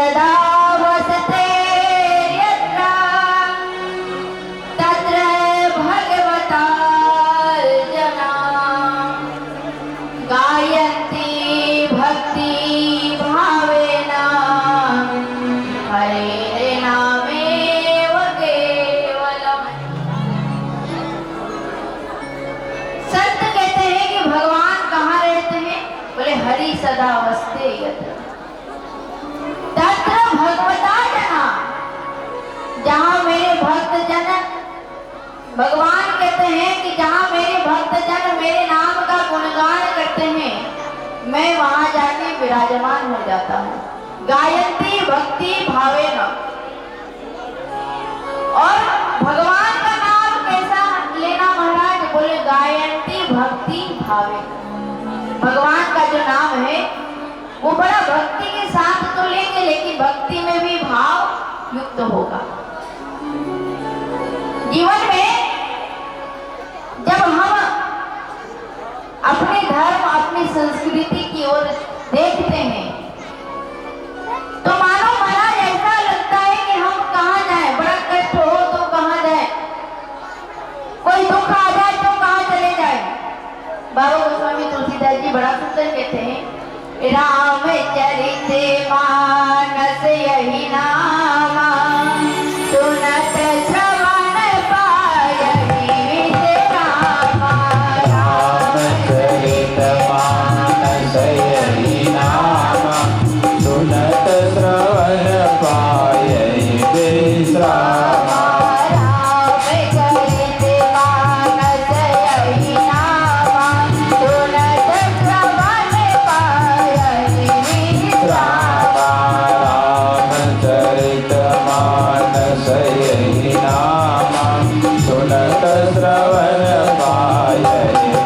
सदा वसते यत्र तत्र भगवतार्जना गायन्ति भक्ति भावेन हरे नामेव केवलम। संत कहते हैं कि भगवान कहाँ रहते हैं? बोले हरि सदा वसते यत्र तत्र भगवता जना, जहाँ मेरे भक्त जन, भगवान कहते हैं कि जहाँ मेरे भक्त जन मेरे नाम का गुणगान करते हैं मैं वहां जाके विराजमान हो जाता हूँ। गायन्ति भक्ति भावेन, और भगवान का नाम कैसा लेना महाराज? बोले गायन्ति भक्ति भावेन। भगवान का जो नाम है वो बड़ा भक्ति के साथ तो लेंगे, लेकिन भक्ति में भी भाव युक्त होगा। जीवन में जब हम अपने धर्म अपनी संस्कृति की ओर देखते हैं तो मानो महाराज ऐसा लगता है कि हम कहाँ जाएं, बड़ा कष्ट हो तो कहाँ जाएं, कोई दुख आ जाए तो कहाँ चले जाएं। बाबा गोस्वामी तुलसीदास जी बड़ा सुंदर कहते हैं, रामचरित मानस यही नामा सुनत श्रवण पायहि विश्रामा।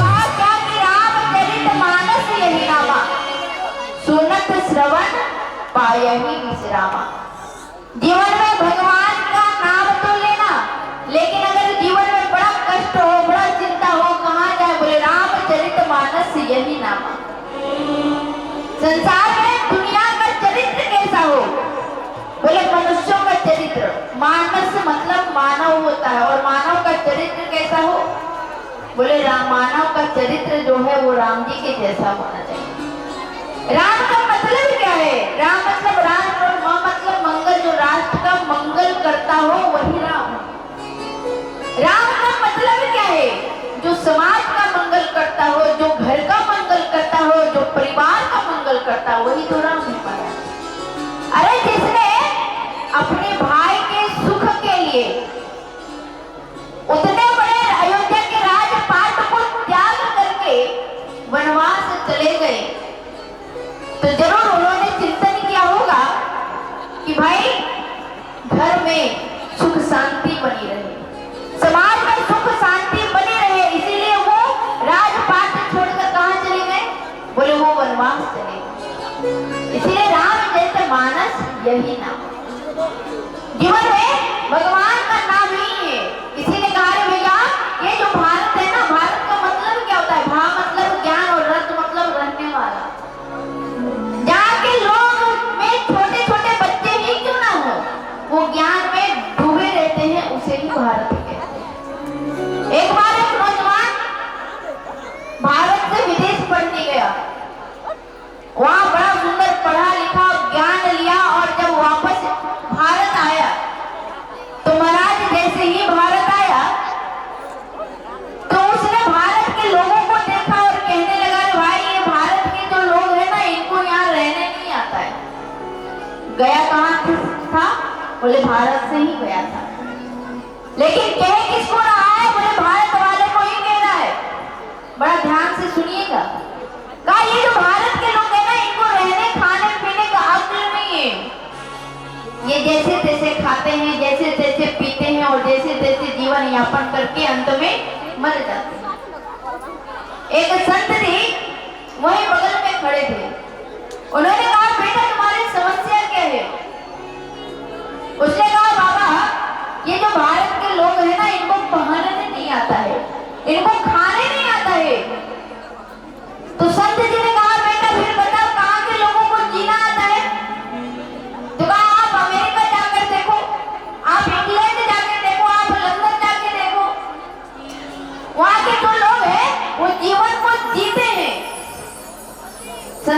रामचरित मानस यही नामा सुनत श्रवण पायहि विश्रामा। जीवन में भगवान का नाम तो लेना, लेकिन अगर जीवन में बड़ा कष्ट हो, बड़ा चिंता हो, कहाँ जाए? बोले रामचरितमानस यही नामा। संसार में दुनिया का चरित्र कैसा हो? बोले मनुष्यों का चरित्र। मानस मतलब मानव होता है, और मानव का चरित्र कैसा हो? बोले मानव का चरित्र जो है वो राम जी के जैसा होना चाहिए। राम का मतलब क्या है? राम मतलब राष्ट्र, और मां मतलब मंगल। जो राष्ट्र का मंगल करता हो वही राम है। राम का मतलब क्या है? जो समाज का मंगल करता हो, जो घर का मंगल करता हो, जो परिवार का मंगल करता हो, वही तो राम है। अरे जिसने अपने भाई के सुख के लिए उतने बड़े अयोध्या के राजपाट को त्याग करके वनवास चले गए, तो जरूर उन्होंने चिंतन किया होगा कि भाई घर में सुख शांति बनी रहे, समाज में सुख शांति बनी रहे, इसीलिए वो राजपाट छोड़कर कहाँ चले गए? बोले वो वनवास चले गए। इसीलिए रामचरितमानस यही नाम। जीवन में भगवान का नाम ही है। किसी ने कहा है भैया ये जो भारत है ना, भारत का मतलब क्या होता है? भा मतलब ज्ञान और रत मतलब रहने वाला। जहाँ के लोग में छोटे छोटे बच्चे ही क्यों ना हो, वो ज्ञान में डूबे रहते हैं, उसे ही भारत कहते हैं। एक बार एक नौजवान भारत से विदेश पढ़ने गया, वहाँ बड़ा सुंदर पढ़ा लिखा, ज्ञान लिया, और जब वापस भारत आया तो महाराज जैसे ही भारत आया तो उसने भारत के लोगों को देखा और कहने लगा, भाई ये भारत के जो लोग हैं ना, इनको यहाँ रहने नहीं आता है। गया कहाँ था? बोले भारत से ही गया था। लेकिन कह किसको रहा है? बोले भारत वाले को ही कह रहा है। बड़ा ध्यान से सुनिएगा। कहा ये जो भारत के लोग हैं ना, इनको रहने खाने पीने का अक्ल नहीं है। ये जैसे तैसे खाते हैं, जैसे तैसे पीते हैं, और जैसे तैसे जीवन यापन करके अंत में मर जाते हैं। एक संत जी वहीं बगल में खड़े थे। उन्होंने कहा बेटा तुम्हारी समस्या क्या है? उसने कहा बाबा ये जो भारत के लोग हैं ना, इनको पहनने नहीं आता है, इनको खाने नहीं आता है। तो संत जी ने कहा बेटा फिर बताओ कहाँ के लोगों को जीना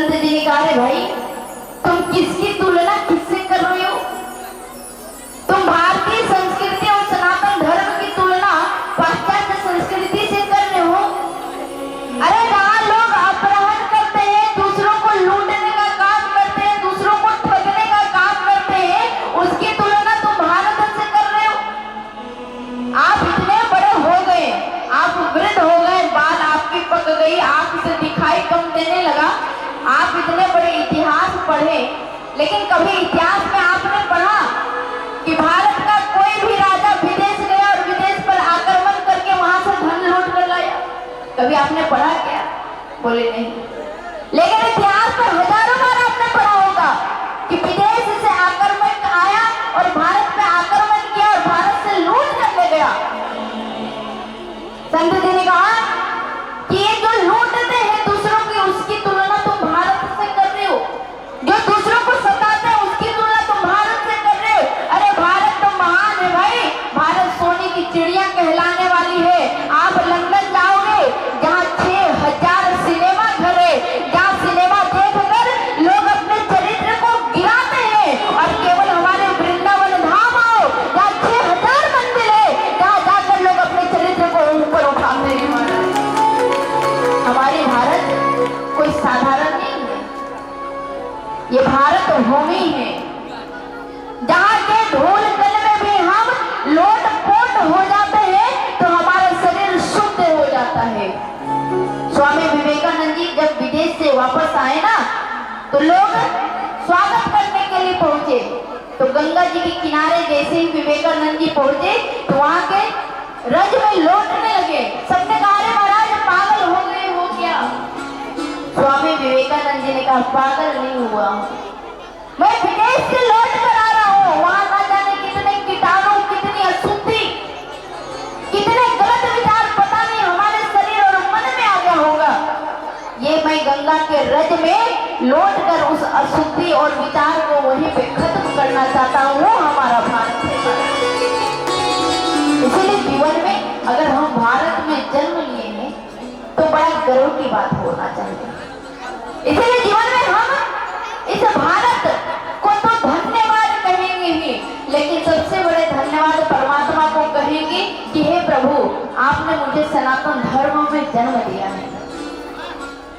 संत जी ने कहा, "अरे भाई, तुम किसकी तुलना किससे कर रहे हो? तुम भारतीय संस्कृति और सनातन धर्म की तुलना पाश्चात्य संस्कृति से कर रहे हो। अरे जहाँ लोग अपहरण करते हैं, दूसरों को लूटने का काम करते हैं, दूसरों को ठगने का काम करते हैं, उसकी तुलना तुम भारत से कर रहे हो। आप इतने बड़े हो गए, आप वृद्ध हो गए, बाल आपकी पक गई, आंख से दिखाई कम देने लगा, आप इतने बड़े इतिहास पढ़े, लेकिन कभी इतिहास में आपने पढ़ा कि भारत का कोई भी राजा विदेश गया और विदेश पर आक्रमण करके वहां से धन लूट कर लाया? कभी आपने पढ़ा क्या? बोले नहीं। लेकिन इतिहास में हजारों बार आपने पढ़ा होगा कि विदेश से आक्रमण आया और भारत पे आक्रमण किया और भारत से लूट करके गया। संत जी ने कहा कि ये जो लूटते हैं दूसरों की, उसकी तुलना तुम भारत से कर रहे हो। जो दूसरों को सताते हैं, उसकी तुलना तुम भारत से कर रहे हो। अरे भारत तो महान है भाई, भारत सोने की चिड़िया कहलाने वाली है। आप लंदन जाओगे, जहाँ 6000 सिनेमा घर है, जहाँ सिनेमा देखकर लोग अपने चरित्र को गिराते हैं, और केवल हमारे वृंदावन धाम आओ, जहाँ 6000 मंदिर है, जहाँ जाकर लोग अपने चरित्र को ऊपर उठाते हैं। हमारी भारत कोई साधारण नहीं है, ये भारत भूमि है, जहाँ के ढोल कल में भी हम लोट पोट हो जाते हैं तो हमारा शरीर शुद्ध हो जाता है। स्वामी विवेकानंद जी जब विदेश से वापस आए ना, तो लोग स्वागत करने के लिए पहुंचे, तो गंगा जी के किनारे जैसे ही विवेकानंद जी पहुंचे तो वहां के रज में लौटने लगे। सबने कहा, "अरे महाराज, पागल हो गए हो क्या?" स्वामी विवेकानंद जी ने कहा, "पागल नहीं हुआ, मैं विदेश से लौट कर आ रहा हूँ, वहां ना जाने कितने कीटाणु, कितनी अशुद्धि, कितने गलत विचार पता नहीं हमारे शरीर और मन में आ गया होगा। ये मैं गंगा के रज में लौट कर उस अशुद्धि और विचार को वहीं पे खत्म करना चाहता हूँ। वो हमारा भारत है। इसलिए जीवन में अगर हम भारत में जन्म लिए हैं तो बड़ा गर्व की बात होना चाहिए। इसलिए जीवन में हम इस भारत को तो धन्यवाद कहेंगे ही, लेकिन सबसे बड़े धन्यवाद परमात्मा को कहेंगे कि हे प्रभु, आपने मुझे सनातन धर्म में जन्म दिया है।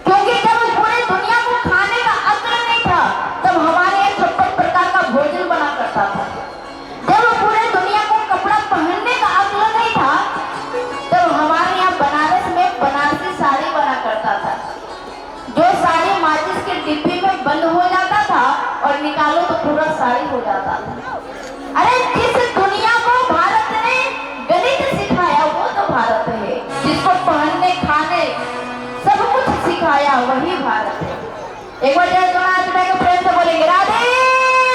क्योंकि जब पूरे दुनिया को खाने का अक्ल नहीं था, तब हमारे यहाँ 56 प्रकार का भोजन बना करता था। जब पूरे दुनिया को कपड़ा पहनने का अक्ल नहीं था, तब हमारे यहाँ बनारस में बनारसी साड़ी बना करता था। जो साड़ी माचिस के डिब्बे में बंद हो जाता था और निकालो तो पूरा साड़ी हो जाता था। अरे जिस दुनिया को भारत ने गणित सिखाया वो तो भारत है, जिसको पहनने खाने सब कुछ सिखाया वही भारत है। एक बार जय सोनाथ को प्रेम से बोलेंगे, राधे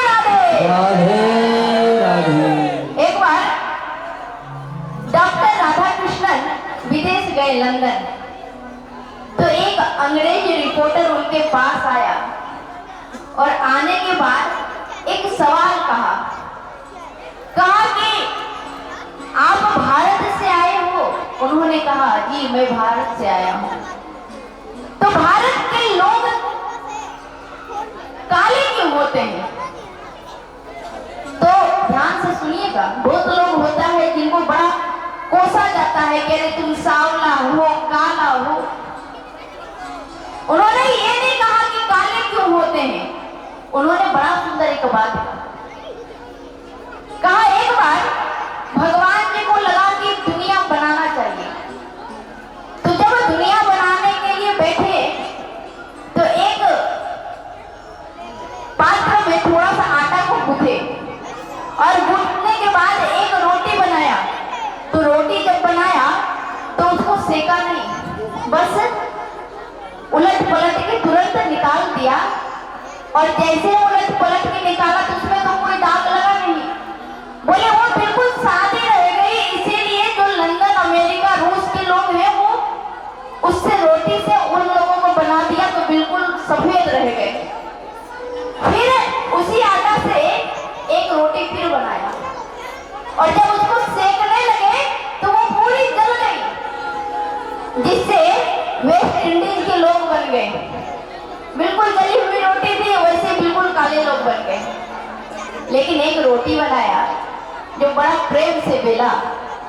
राधे राधे राधे। एक बार डॉक्टर राधाकृष्णन विदेश गए लंदन, तो एक अंग्रेज रिपोर्टर उनके पास आया और आने के बाद एक सवाल कहा कि आप भारत से आए हो? उन्होंने कहा, जी मैं भारत से आया हूँ। तो भारत के लोग काले क्यों होते हैं? तो ध्यान से सुनिएगा, बहुत लोग होता है जिनको बड़ा कोसा जाता है कि अरे तुम सांवला हो, काला हो। उन्होंने ये नहीं कहा कि काले क्यों होते हैं, उन्होंने बड़ा सुंदर एक बात कहा। एक बार भगवान जी को लगा कि दुनिया बनाना चाहिए, तो जब दुनिया बनाने के लिए बैठे तो एक पात्र में थोड़ा सा आटा को गूंथे और गूंथने के बाद एक रोटी बनाया। तो रोटी जब बनाया तो उसको सेका नहीं, बस उलट पलट के तुरंत निकाल दिया, और जैसे उलट पलट के निकाला तो उसमें तो कोई दाग लगा नहीं। बोले वो बिल्कुल सादी रह गई, इसीलिए जो लंदन, अमेरिका, रूस के लोग हैं वो उससे रोटी से उन लोगों को बना दिया तो बिल्कुल सफेद रह गए। फिर उसी आटा से एक रोटी फिर बनाया, और जब उसको सेकने लगे तो वो पूरी जल गई, जिससे वेस्ट इंडीज के लोग बन गए, बिल्कुल जल रोटी थी वैसे बिल्कुल काले लोग बन गए। लेकिन एक रोटी बनाया जो बड़ा प्रेम से बेला,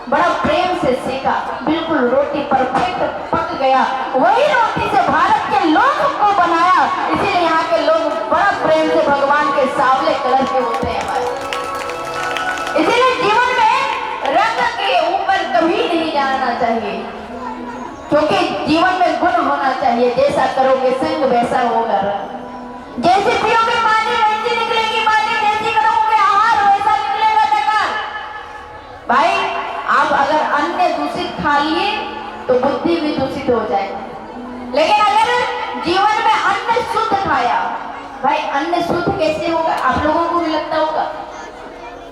बड़ा प्रेम से सेका, बिल्कुल रोटी परफेक्ट पक गया। वही रोटी से भारत के लोगों को बनाया। इसीलिए यहाँ के लोग बड़ा प्रेम से भगवान के सांवले कलर के होते हैं हमारे। इसीलिए जीवन में रंग के ऊपर कभी नहीं जाना चाहिए, क्योंकि जीवन में गुण होना चाहिए। जैसा करोगे संग वैसा होगा रंग। जैसे पियोगे पानी वैसी निकलेगी पानी, जैसी करोगे आहार वैसा निकलेगा डकार। भाई आप अगर अन्न दूषित खा लिए तो बुद्धि भी दूषित हो जाएगी। लेकिन अगर जीवन में अन्न शुद्ध खाया, भाई अन्न शुद्ध कैसे होगा आप लोगों को भी लगता होगा।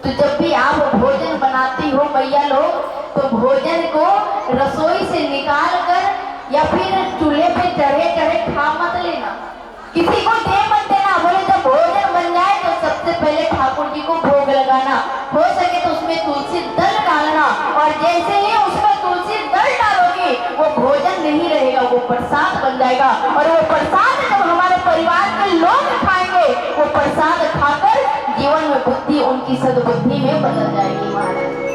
तो जब भी आप भोजन बनाती हो मैया लोग, तो भोजन को रसोई से निकाल कर या फिर चूल्हे पे चढ़े चढ़े खा मत लेना, किसी को दे मत देना। बोले जब भोजन बन जाए तो सबसे पहले ठाकुर जी को भोग लगाना, हो सके तो उसमें तुलसी दल डालना। और जैसे ही उसमें तुलसी दल डालोगी वो भोजन नहीं रहेगा, वो प्रसाद बन जाएगा। और वो प्रसाद जब हमारे परिवार के लोग खाएंगे, वो प्रसाद खाकर जीवन में बुद्धि उनकी सद्बुद्धि में बदल जाएगी महाराज।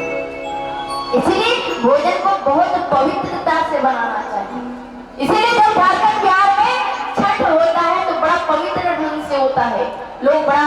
इसलिए भोजन को बहुत पवित्रता से बनाना चाहिए। इसीलिए जब झारखंड बिहार में छठ होता है तो बड़ा पवित्र ढंग से होता है। लोग बड़ा